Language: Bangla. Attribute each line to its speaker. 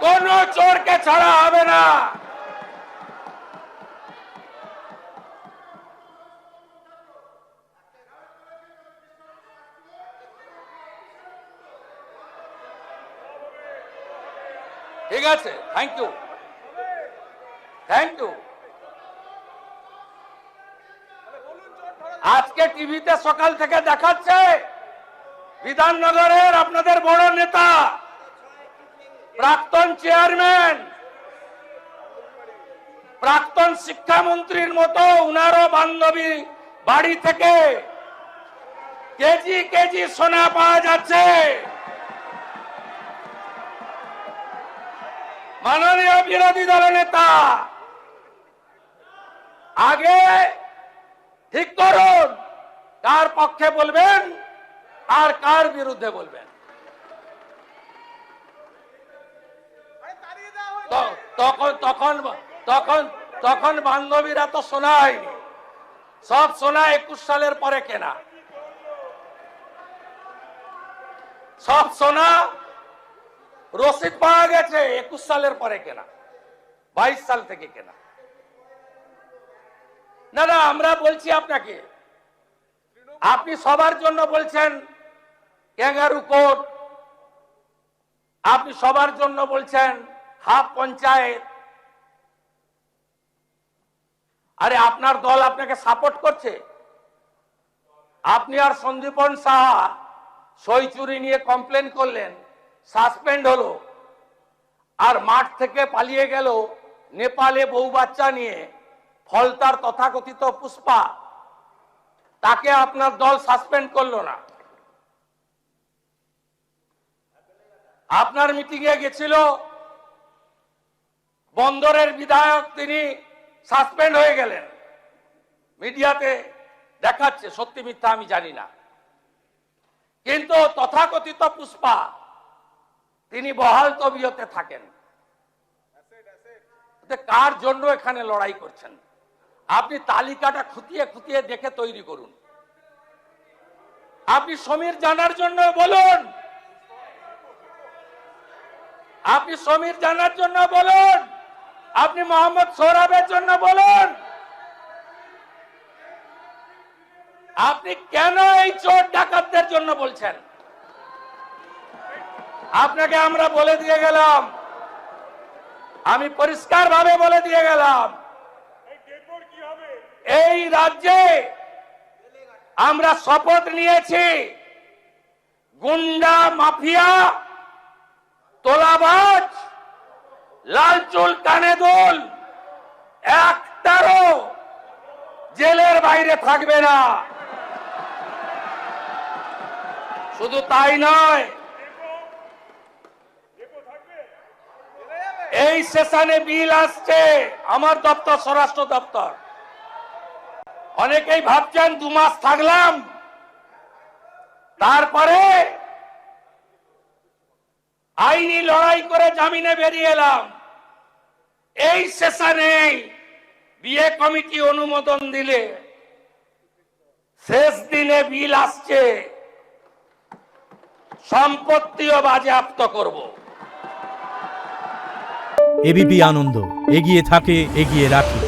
Speaker 1: কোন চোরকে ছাড়া হবে না। ঠিক আছে, থ্যাংক ইউ, থ্যাংক ইউ। আজকে টিভিতে সকাল থেকে দেখাচ্ছে বিধাননগরের আপনাদের বড় নেতা, প্রাক্তন চেয়ারম্যান, প্রাক্তন শিক্ষামন্ত্রীর মতো উনারও বান্ধবী বাড়ি থেকে কেজি কেজি সোনা পাওয়া যাচ্ছে। মাননীয় বিরোধী দল নেতা, আগে ঠিক করুন কার পক্ষে বলবেন আর কার বিরুদ্ধে বলবেন। তখন বান্ধবীরা তো সোনা হয়নি, সব সোনা 21 সালের পরে কেনা, সব সোনা রসিদ পাওয়া গেছে 21 সালের পরে কেনা, 22 সাল থেকে কেনা। না না, আমরা বলছি আপনাকে, আপনি সবার জন্য বলছেন ক্যাঙ্গারু কোর্ট, আপনি সবার জন্য বলছেন হাফ পঞ্চায়েত। আরে আপনার দল আপনাকে সাপোর্ট করছে। আপনি আর সন্দীপন সাহা সই চুরি নিয়ে কমপ্লেন করলেন, সাসপেন্ড হলো, আর মাঠ থেকে পালিয়ে গেল নেপালে বউ বাচ্চা নিয়ে ফলতার তথাকথিত পুষ্পা, তাকে আপনার দল সাসপেন্ড করলো না। আপনার মিটিং এ গেছিল বন্দরের বিধায়ক, তিনি সাসপেন্ড হয়ে গেলেন। মিডিয়াতে দেখাচ্ছে, সত্যি মিথ্যা আমি জানি না, কিন্তু তথাকথিত পুষ্পা তিনি বহাল তবিয়তে থাকেন। কার জন্য এখানে লড়াই করছেন? আপনি তালিকাটা খুঁটিয়ে খুঁটিয়ে দেখে তৈরি করুন। আপনি সমীর জানার জন্য বলুন, আপনি সমীর জানার জন্য বলুন, আপনি মোহাম্মদ সোহরাবের জন্য বলুন। আপনি কেন এই চোর ডাকাতদের জন্য বলছেন? আপনাকে আমরা বলে দিয়ে গেলাম, আমি পরিষ্কার ভাবে বলে দিয়ে গেলাম, এই রাজ্যে আমরা শপথ নিয়েছি গুন্ডা, মাফিয়া, তোলাবাজ, লাল চুল কানে দুল একটারও জেলের বাইরে থাকবে না। শুধু তাই নয়, এই সেশনে বিল আসছে আমার দপ্তর, স্বরাষ্ট্র দপ্তর। অনেকেই ভাবছেন 2 মাস থাকলাম তারপরে আইনি লড়াই করে জামিনে বেরিয়ে এলাম। এই সেশনে বিয়ে কমিটি অনুমোদন দিলে শেষ দিনে বিল আসছে, সম্পত্তিও বাজেয়াপ্ত করব।
Speaker 2: এবিপি আনন্দ, এগিয়ে থাকে, এগিয়ে রাখে।